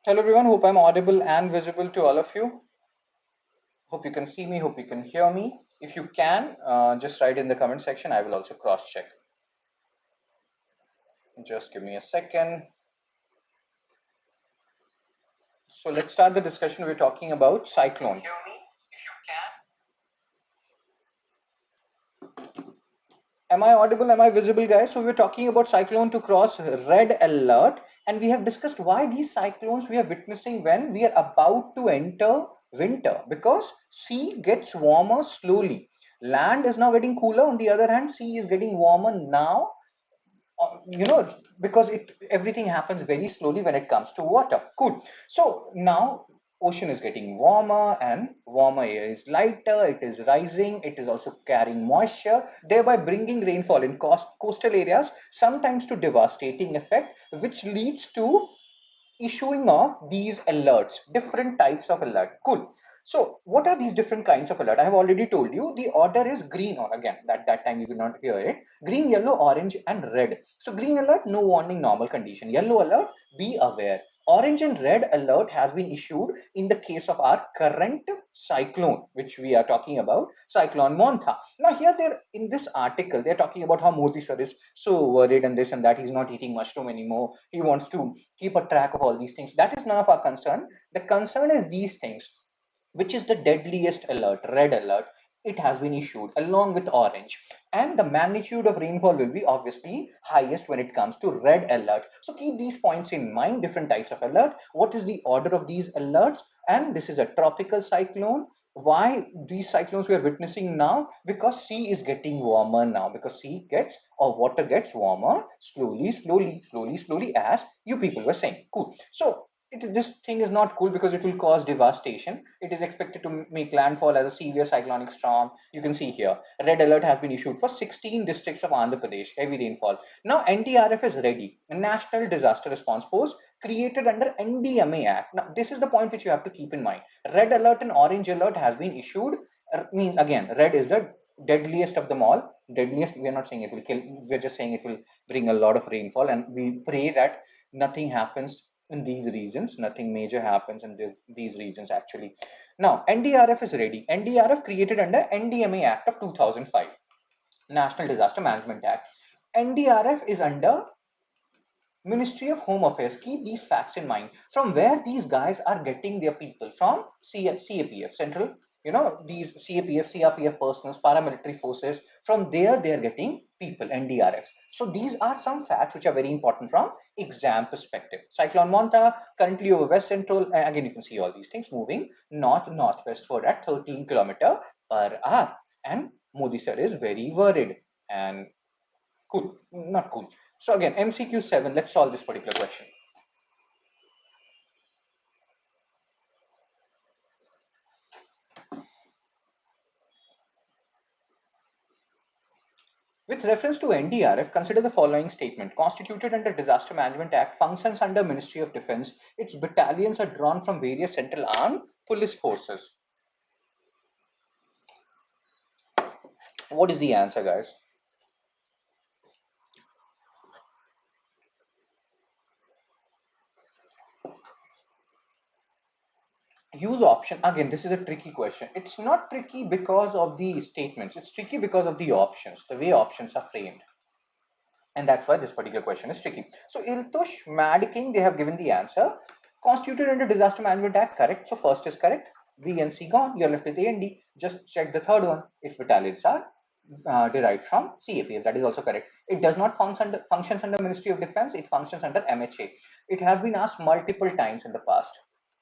Hello everyone, hope I'm audible and visible to all of you. Hope you can see me, hope you can hear me. If you can, just write in the comment section. I will also cross check. Just give me a second. So let's start the discussion. We're talking about cyclone. Hear me if you can. Am I audible? Am I visible, guys? So we're talking about cyclone to cross red alert, and we have discussed why these cyclones we are witnessing when we are about to enter winter, because sea gets warmer slowly. Land is now getting cooler. On the other hand, sea is getting warmer now, because it everything happens very slowly when it comes to water. Cool. So now ocean is getting warmer, and warmer air is lighter, it is rising, it is also carrying moisture, thereby bringing rainfall in coastal areas, sometimes to devastating effect, which leads to issuing of these alerts, different types of alert. Cool. So what are these different kinds of alert? I have already told you the order is green, or again that time you could not hear it. Green, yellow, orange, and red. So green alert, no warning, normal condition. Yellow alert, be aware. Orange and red alert has been issued in the case of our current cyclone, which we are talking about, Cyclone Montha. Now here they're in this article, they're talking about how Modi sir is so worried and this and that. He's not eating mushroom anymore. He wants to keep a track of all these things. That is none of our concern. The concern is these things, which is the deadliest alert, red alert. It has been issued along with orange, and the magnitude of rainfall will be obviously highest when it comes to red alert. So keep these points in mind, different types of alert, what is the order of these alerts. And this is a tropical cyclone. Why these cyclones we are witnessing now? Because sea is getting warmer now, because sea gets, or water gets warmer slowly, as you people were saying. Cool. So this thing is not cool because it will cause devastation. It is expected to make landfall as a severe cyclonic storm. You can see here, red alert has been issued for 16 districts of Andhra Pradesh, heavy rainfall. Now, NDRF is ready, a National Disaster Response Force created under NDMA Act. Now, this is the point which you have to keep in mind. Red alert and orange alert has been issued. Means again, red is the deadliest of them all. Deadliest, we are not saying it will kill, we're just saying it will bring a lot of rainfall, and we pray that nothing happens in these regions, nothing major happens in these regions actually. Now, NDRF is ready. NDRF created under NDMA Act of 2005, National Disaster Management Act. NDRF is under Ministry of Home Affairs. Keep these facts in mind. From where these guys are getting their people? From CAPF, Central, these CAPF, CRPF personnel, paramilitary forces. From there, they are getting people, NDRF. So these are some facts which are very important from exam perspective. Cyclone Monta, currently over West Central. Again, you can see all these things moving northwestward at 13 km/h. And Modi sir is very worried. And cool, not cool. So again, MCQ 7, let's solve this particular question. With reference to NDRF, consider the following statement. Constituted under Disaster Management Act, functions under Ministry of Defense. Its battalions are drawn from various central armed police forces. What is the answer, guys? Use option. Again, this is a tricky question. It's not tricky because of the statements. It's tricky because of the options, the way options are framed. And that's why this particular question is tricky. So Iltush, Mad King, they have given the answer. Constituted under Disaster Management Act, correct. So first is correct. V and C gone. You're left with A and D. Just check the third one. Its battalions are derived from CAPF. That is also correct. It does not functions under Ministry of Defense. It functions under MHA. It has been asked multiple times in the past.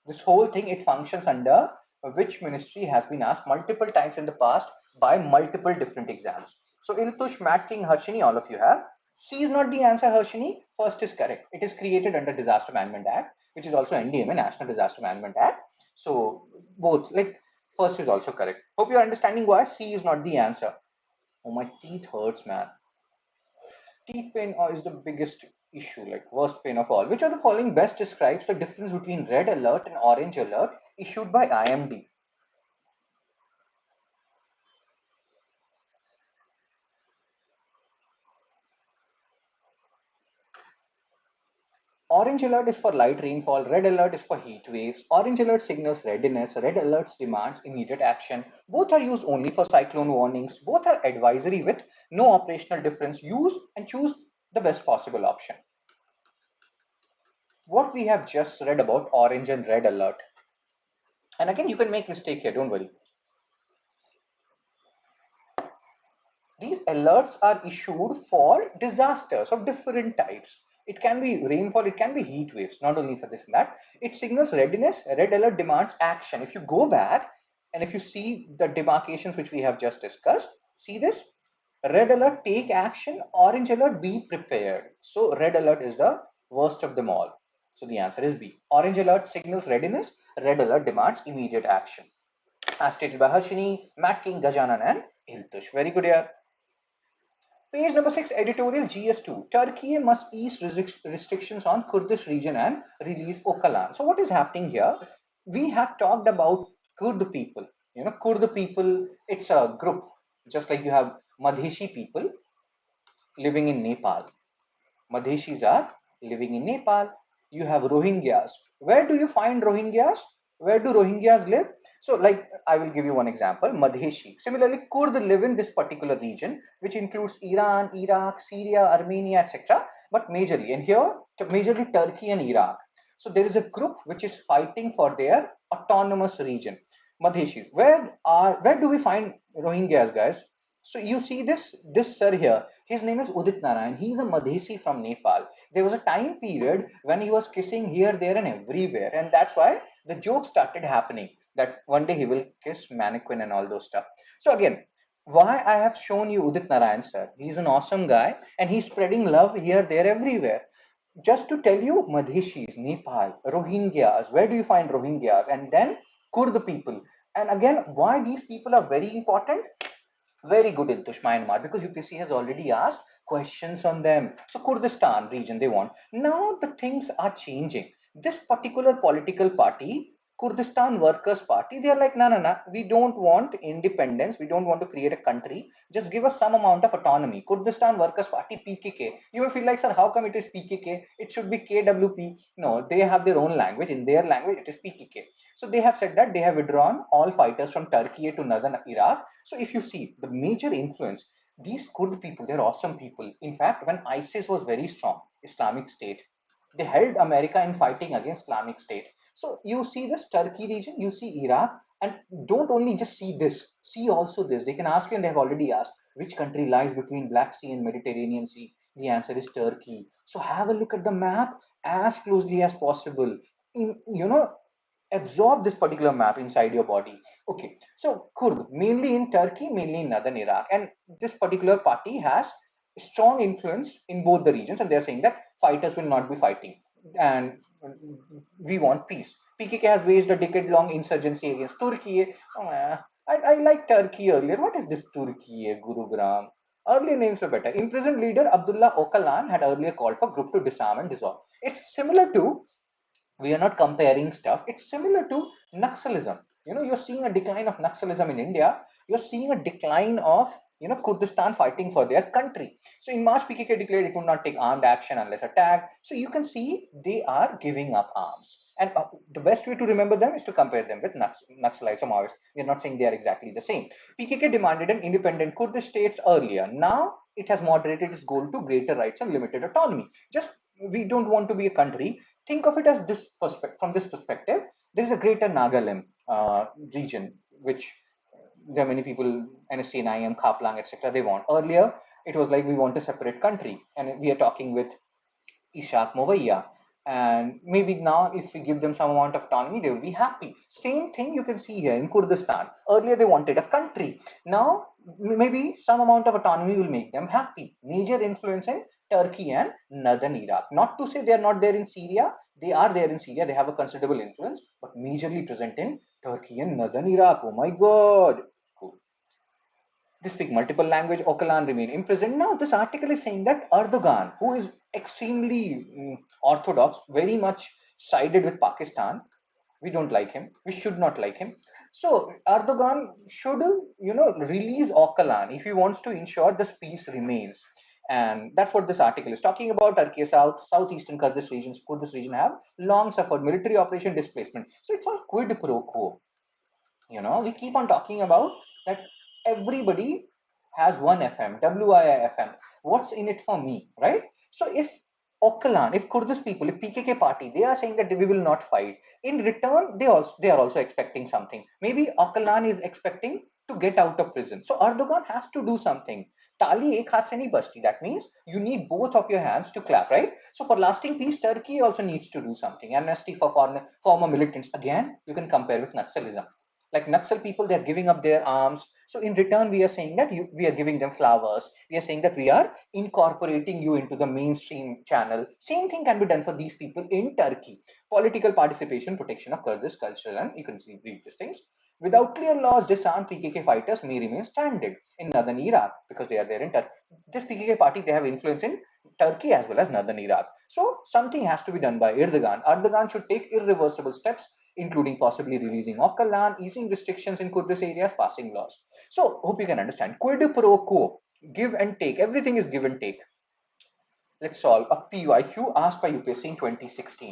This whole thing, it functions under which ministry, has been asked multiple times in the past by multiple different exams. So Iltush, Matt King, Harshini, all of you have. C is not the answer, Harshini. First is correct. It is created under Disaster Management Act, which is also NDMA, National Disaster Management Act. So both, like, first is also correct. Hope you're understanding why C is not the answer. Oh, my teeth hurts, man. Teeth pain is the biggest issue, like worst pain of all. Which of the following best describes the difference between red alert and orange alert issued by IMD? Orange alert is for light rainfall, red alert is for heat waves. Orange alert signals readiness, red alerts demands immediate action. Both are used only for cyclone warnings. Both are advisory with no operational difference. Use and choose the best possible option. What we have just read about orange and red alert. And again, you can make mistake here, don't worry. These alerts are issued for disasters of different types. It can be rainfall, it can be heat waves, not only for this and that. It signals readiness. Red alert demands action. If you go back and if you see the demarcations which we have just discussed, see this? Red alert, take action. Orange alert, be prepared. So red alert is the worst of them all. So the answer is B. Orange alert signals readiness. Red alert demands immediate action. As stated by Harshini, Matt King, Gajanan, and Iltush. Very good, yeah. Page number 6, editorial GS2. Turkey must ease restrictions on Kurdish region and release Öcalan. So what is happening here? We have talked about Kurd people. Kurd people, it's a group, just like you have Madheshi people living in Nepal. Madheshis are living in Nepal. You have Rohingyas. Where do you find Rohingyas? Where do Rohingyas live? So, like, I will give you one example, Madheshi. Similarly, Kurd live in this particular region, which includes Iran, Iraq, Syria, Armenia, etc. But majorly, and here, majorly Turkey and Iraq. So, there is a group which is fighting for their autonomous region. Madheshis. Where do we find Rohingyas, guys? So you see this sir here. His name is Udit Narayan. He's a Madhesi from Nepal. There was a time period when he was kissing here, there, and everywhere, and that's why the joke started happening that one day he will kiss mannequin and all those stuff. So again, why I have shown you Udit Narayan sir? He's an awesome guy, and he's spreading love here, there, everywhere. Just to tell you, Madheshis, Nepal, Rohingyas. Where do you find Rohingyas? And then Kurd people. And again, why these people are very important? Very good, Iltush, Myanmar, because UPSC has already asked questions on them. So Kurdistan region they want. Now the things are changing. This particular political party, Kurdistan Workers Party, they are like, no, no, no, we don't want independence. We don't want to create a country. Just give us some amount of autonomy. Kurdistan Workers Party, PKK. You may feel like, sir, how come it is PKK? It should be KWP. No, they have their own language. In their language, it is PKK. So they have said that they have withdrawn all fighters from Turkey to northern Iraq. So if you see the major influence, these Kurd people, they're awesome people. In fact, when ISIS was very strong, Islamic State, they held America in fighting against Islamic State. So you see this Turkey region, you see Iraq, and don't only just see this, see also this. They can ask you, and they have already asked, which country lies between Black Sea and Mediterranean Sea? The answer is Turkey. So have a look at the map as closely as possible. Absorb this particular map inside your body. Okay, so Kurd, mainly in Turkey, mainly in northern Iraq, and this particular party has strong influence in both the regions, and they're saying that fighters will not be fighting, and we want peace. PKK has waged a decade-long insurgency against Turkey. I like Turkey earlier. What is this Turkey, Gurugram? Earlier names were better. Imprisoned leader Abdullah Öcalan had earlier called for group to disarm and dissolve. It's similar to, we are not comparing stuff. It's similar to Naxalism. You're seeing a decline of Naxalism in India. You're seeing a decline of Kurdistan fighting for their country. So in March, PKK declared it would not take armed action unless attacked. So you can see they are giving up arms. And the best way to remember them is to compare them with Naxalites or Maoists. We're not saying they are exactly the same. PKK demanded an independent Kurdish states earlier. Now it has moderated its goal to greater rights and limited autonomy. Just, we don't want to be a country. Think of it as this from this perspective. There is a greater Nagalim region, which there are many people, NSC, NIM, Khaplang, etc. They want. Earlier, it was like we want a separate country, and we are talking with Ishaq Movaya. And maybe now, if we give them some amount of autonomy, they will be happy. Same thing you can see here in Kurdistan. Earlier, they wanted a country. Now, maybe some amount of autonomy will make them happy. Major influence in Turkey and northern Iraq. Not to say they are not there in Syria. They are there in Syria. They have a considerable influence, but majorly present in Turkey and northern Iraq. Oh my God. Cool. They speak multiple language. Öcalan remain imprisoned. Now, this article is saying that Erdogan, who is extremely orthodox, very much sided with Pakistan, we don't like him. We should not like him. So Erdogan should, release Öcalan if he wants to ensure this peace remains. And that's what this article is talking about. Turkey, southeastern Kurdish region have long suffered military operation displacement. So it's all quid pro quo. We keep on talking about that everybody has one FM, WIIFM. What's in it for me, right? So if Okalan, if Kurdish people, if PKK party, they are saying that we will not fight. In return, they are also expecting something. Maybe Okalan is expecting to get out of prison. So Erdogan has to do something. Tali ek haath se nahi bajti. That means you need both of your hands to clap, right? So for lasting peace, Turkey also needs to do something. Amnesty for former militants. Again, you can compare with Naxalism. Like Naxal people, they're giving up their arms. So in return, we are saying that we are giving them flowers. We are saying that we are incorporating you into the mainstream channel. Same thing can be done for these people in Turkey. Political participation, protection of Kurdish culture, and you can see read these things. Without clear laws, disarmed PKK fighters may remain stranded in northern Iraq because they are there in Turkey. This PKK party, they have influence in Turkey as well as northern Iraq. So something has to be done by Erdogan. Erdogan should take irreversible steps, including possibly releasing Okalan, easing restrictions in Kurdish areas, passing laws. So, hope you can understand. Quid pro quo, give and take. Everything is give and take. Let's solve a PYQ asked by UPSC in 2016.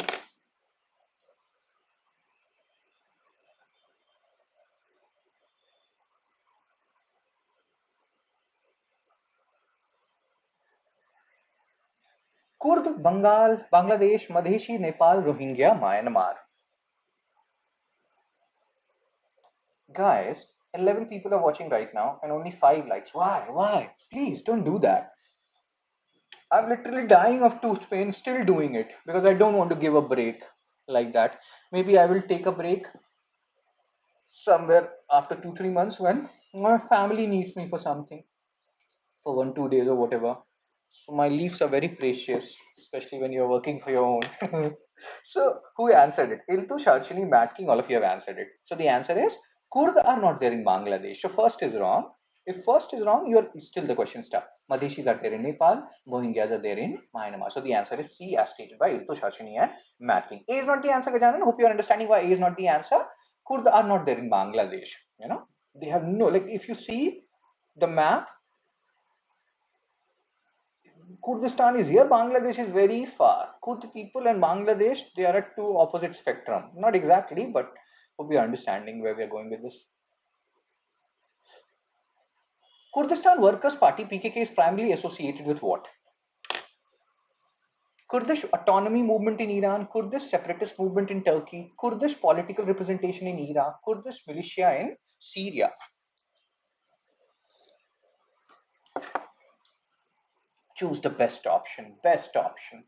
Kurd, Bengal, Bangladesh, Madheshi, Nepal, Rohingya, Myanmar. Guys, 11 people are watching right now and only 5 likes. Why? Why? Please don't do that. I'm literally dying of tooth pain, still doing it because I don't want to give a break like that. Maybe I will take a break somewhere after 2 3 months when my family needs me for something, for 1 2 days or whatever. So my leaves are very precious, especially when you're working for your own. So who answered it? Iltu, Sharshini, Matt King, all of you have answered it. So the answer is Kurd are not there in Bangladesh. So first is wrong. If first is wrong, you're still the question stuck. Madheshis are there in Nepal, Rohingyas are there in Myanmar. So the answer is C, as stated by Iltu, Sharshini, and Matt King. A is not the answer, Gajanan. Hope you're understanding why A is not the answer. Kurd are not there in Bangladesh. They have no, like, if you see the map, Kurdistan is here, Bangladesh is very far. Kurd people and Bangladesh, they are at two opposite spectrum. Not exactly, but hope we are understanding where we are going with this. Kurdistan Workers' Party, PKK, is primarily associated with what? Kurdish autonomy movement in Iran, Kurdish separatist movement in Turkey, Kurdish political representation in Iraq, Kurdish militia in Syria. Choose the best option, best option.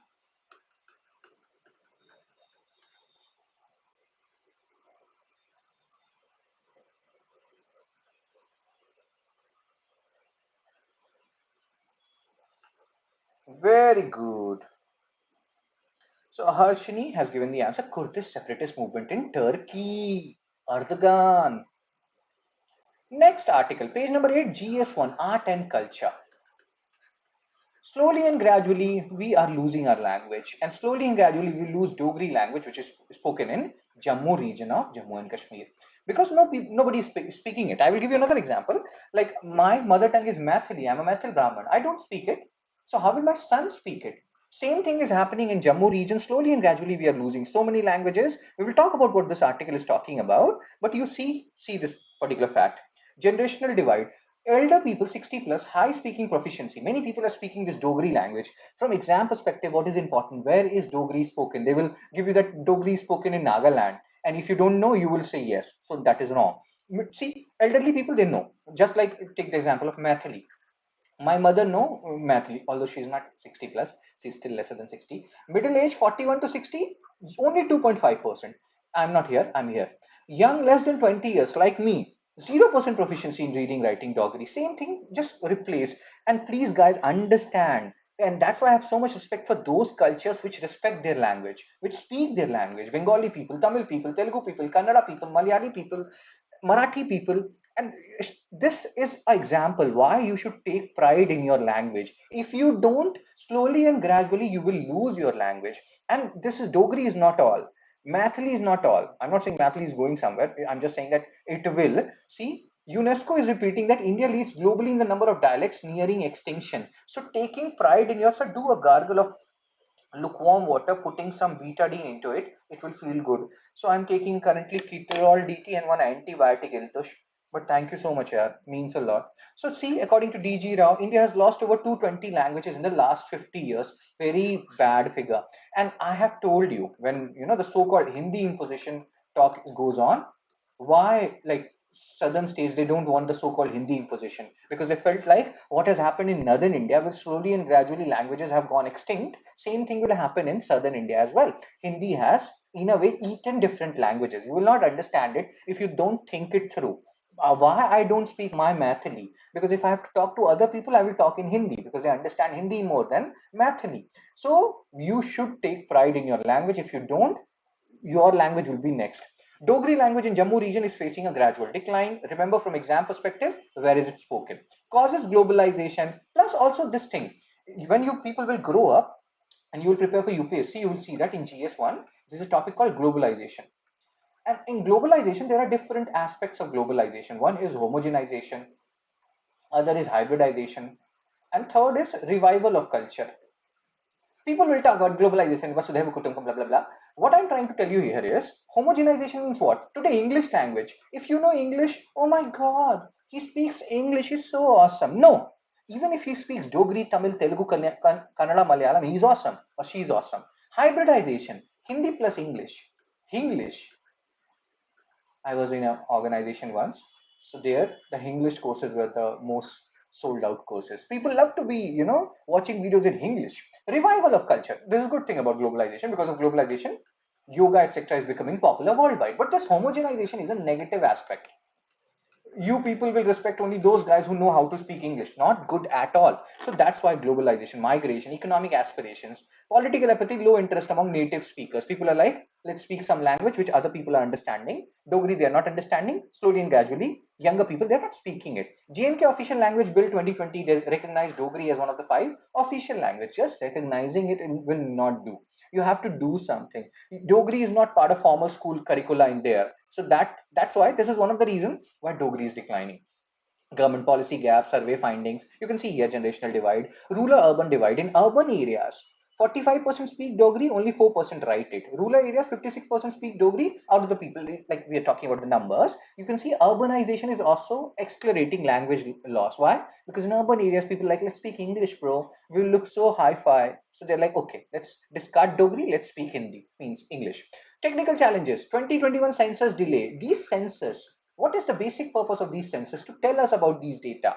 Very good. So Harshini has given the answer, Kurdish separatist movement in Turkey. Erdogan. Next article, page number 8, GS1, Art and Culture. Slowly and gradually, we are losing our language. And slowly and gradually, we lose Dogri language, which is spoken in Jammu region of Jammu and Kashmir. Because nobody is speaking it. I will give you another example. Like, my mother tongue is Mathili. I'm a Mathil Brahmin. I don't speak it. So how will my son speak it? Same thing is happening in Jammu region. Slowly and gradually, we are losing so many languages. We will talk about what this article is talking about. But you see this particular fact. Generational divide. Elder people 60 plus, high speaking proficiency. Many people are speaking this Dogri language. From exam perspective, what is important? Where is Dogri spoken? They will give you that Dogri spoken in Nagaland. And if you don't know, you will say yes. So that is wrong. See, elderly people, they know. Just like, take the example of Mathili. My mother know Mathili, although she's not 60 plus, she's still lesser than 60. Middle age 41 to 60, only 2.5%. I'm not here, I'm here. Young less than 20 years, like me, 0% proficiency in reading, writing, Doggery. Same thing, just replace. And please, guys, understand. And that's why I have so much respect for those cultures which respect their language, which speak their language. Bengali people, Tamil people, Telugu people, Kannada people, Malayali people, Marathi people. And this is an example why you should take pride in your language. If you don't, slowly and gradually you will lose your language. And this is Dogri is not all. Mathili is not all. I'm not saying Mathili is going somewhere. I'm just saying that it will. See, UNESCO is repeating that India leads globally in the number of dialects nearing extinction. So taking pride in yourself, do a gargle of lukewarm water, putting some betadine into it, it will feel good. So I'm taking currently ketorol DT and one antibiotic, Iltush. But thank you so much, yeah, means a lot. So see, according to DG Rao, India has lost over 220 languages in the last 50 years. Very bad figure. And I have told you, when the so-called Hindi imposition talk goes on, why, like, southern states, they don't want the so-called Hindi imposition, because they felt like what has happened in northern India, where slowly and gradually languages have gone extinct, same thing will happen in southern India as well. Hindi has in a way eaten different languages. You will not understand it if you don't think it through. Why I don't speak my Mathili? Because if I have to talk to other people, I will talk in Hindi, because they understand Hindi more than Mathili. So you should take pride in your language. If you don't, your language will be next. Dogri language in Jammu region is facing a gradual decline. Remember, from exam perspective, where is it spoken? Causes globalization, plus also this thing. When you people will grow up and you will prepare for UPSC, you will see that in GS1, there's a topic called globalization. And in globalization, there are different aspects of globalization. One is homogenization, other is hybridization, and third is revival of culture. People will talk about globalization, Vasudhaiva Kutumbakam, blah, blah, blah. What I'm trying to tell you here is homogenization means what? Today, English language. If you know English, oh my God, he speaks English, he's so awesome. No, even if he speaks Dogri, Tamil, Telugu, Kannada, Malayalam, he's awesome or she's awesome. Hybridization, Hindi plus English. English. I was in an organization once. So there, the English courses were the most sold out courses. People love to be, watching videos in English. Revival of culture. This is a good thing about globalization. Because of globalization, yoga, etc., is becoming popular worldwide. But this homogenization is a negative aspect. You people will respect only those guys who know how to speak English. Not good at all. So that's why globalization, migration, economic aspirations, political apathy, low interest among native speakers. People are like, let's speak some language which other people are understanding. Dogri, they are not understanding. Slowly and gradually, younger people, they're not speaking it. JNK official language bill 2020 recognized Dogri as one of the 5 official languages. Just recognizing it will not do. You have to do something. Dogri is not part of formal school curricula in there. So that's why this is one of the reasons why Dogri is declining. Government policy gaps, survey findings. You can see here generational divide, rural-urban divide. In urban areas, 45% speak Dogri, only 4% write it. Rural areas, 56% speak Dogri. Out of the people, like we are talking about the numbers, you can see urbanization is also accelerating language loss. Why? Because in urban areas, people like, let's speak English, bro. We look so hi-fi. So they're like, okay, let's discard Dogri, let's speak Hindi, means English. Technical challenges, 2021 census delay. These census, what is the basic purpose of these census? To tell us about these data.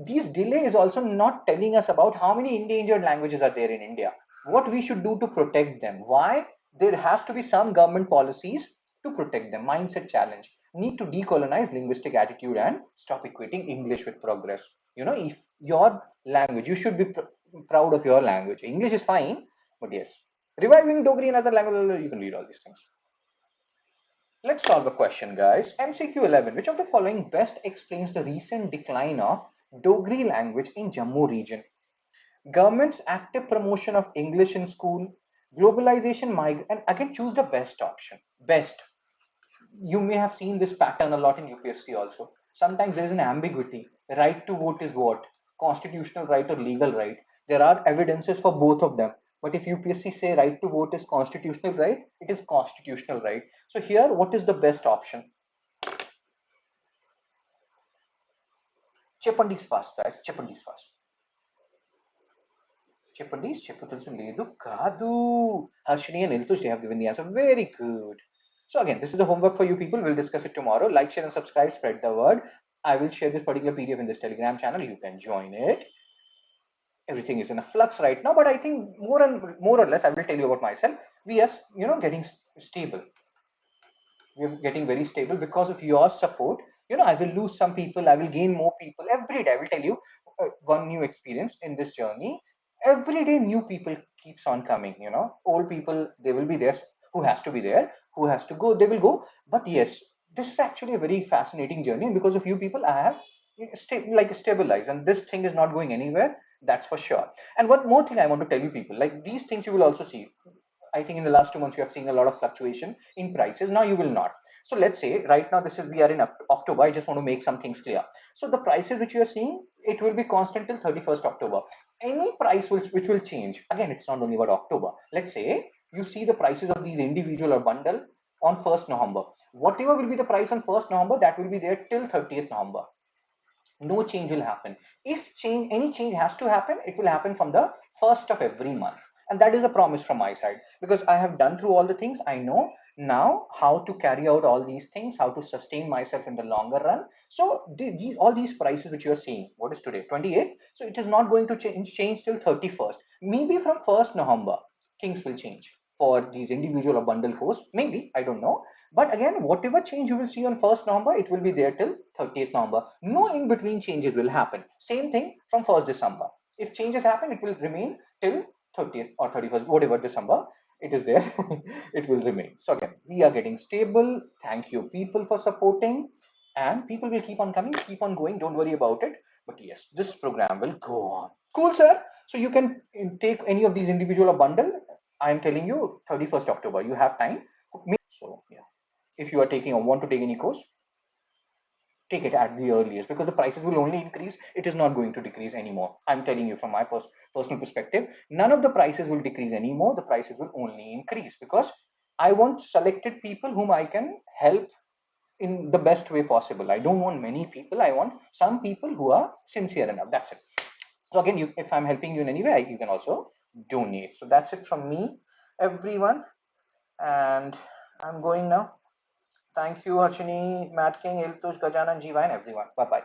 These delay is also not telling us about how many endangered languages are there in India. What we should do to protect them. Why? There has to be some government policies to protect them. Mindset challenge. Need to decolonize linguistic attitude and stop equating English with progress. If your language, you should be proud of your language. English is fine, but yes. Reviving Dogri and other languages, you can read all these things. Let's solve a question, guys. MCQ 11. Which of the following best explains the recent decline of Dogri language in Jammu region? Government's active promotion of English in school, globalization, and again choose the best option. Best. You may have seen this pattern a lot in UPSC also. Sometimes there is an ambiguity. Right to vote is what? Constitutional right or legal right? There are evidences for both of them. But if UPSC say right to vote is constitutional right, it is constitutional right. So here, what is the best option? Chepandi's fast, guys. Chepandi's fast. Chepatilsu Ledu Kadu. Harshini and Iltush, they have given the answer. Very good. So again, this is the homework for you people. We'll discuss it tomorrow. Like, share, and subscribe. Spread the word. I will share this particular PDF in this Telegram channel. You can join it. Everything is in a flux right now, but I think more or less, I will tell you about myself. We are, getting stable. We're getting very stable because of your support. I will lose some people. I will gain more people every day. I will tell you one new experience in this journey. Every day, new people keeps on coming. Old people, they will be there. Who has to be there? Who has to go? They will go. But yes, this is actually a very fascinating journey, and because of you people, I have stabilized, and this thing is not going anywhere. That's for sure. And one more thing I want to tell you people, like these things you will also see. I think in the last 2 months, you have seen a lot of fluctuation in prices. Now you will not. So let's say right now, we are in October. I just want to make some things clear. So the prices which you are seeing, it will be constant till 31st October. Any price which will change, again, it's not only about October. Let's say you see the prices of these individual or bundle on 1st November. Whatever will be the price on 1st November, that will be there till 30th November. No change will happen. If any change has to happen, it will happen from the 1st of every month. And that is a promise from my side, because I have done through all the things. I know now how to carry out all these things, how to sustain myself in the longer run. So all these prices which you are seeing, what is today, 28? So it is not going to change till 31st. Maybe from 1st November, things will change for these individual or bundle course. Maybe, I don't know. But again, whatever change you will see on 1st November, it will be there till 30th November. No in between changes will happen. Same thing from 1st December. If changes happen, it will remain till 30th or 31st, whatever December it is there, it will remain. So again, we are getting stable. Thank you, people, for supporting. And people will keep on coming, keep on going. Don't worry about it. But yes, this program will go on. Cool, sir. So you can take any of these individual or bundle. I am telling you, 31st October, you have time. So yeah, if you are taking or want to take any course, take it at the earliest, because the prices will only increase. It is not going to decrease anymore. I'm telling you from my personal perspective, none of the prices will decrease anymore. The prices will only increase, because I want selected people whom I can help in the best way possible. I don't want many people. I want some people who are sincere enough. That's it. So again, if I'm helping you in any way, you can also donate. So that's it from me, everyone. And I'm going now. Thank you, Harshini, Matt King, Iltush, Gajanan, Jiva, and everyone. Bye bye.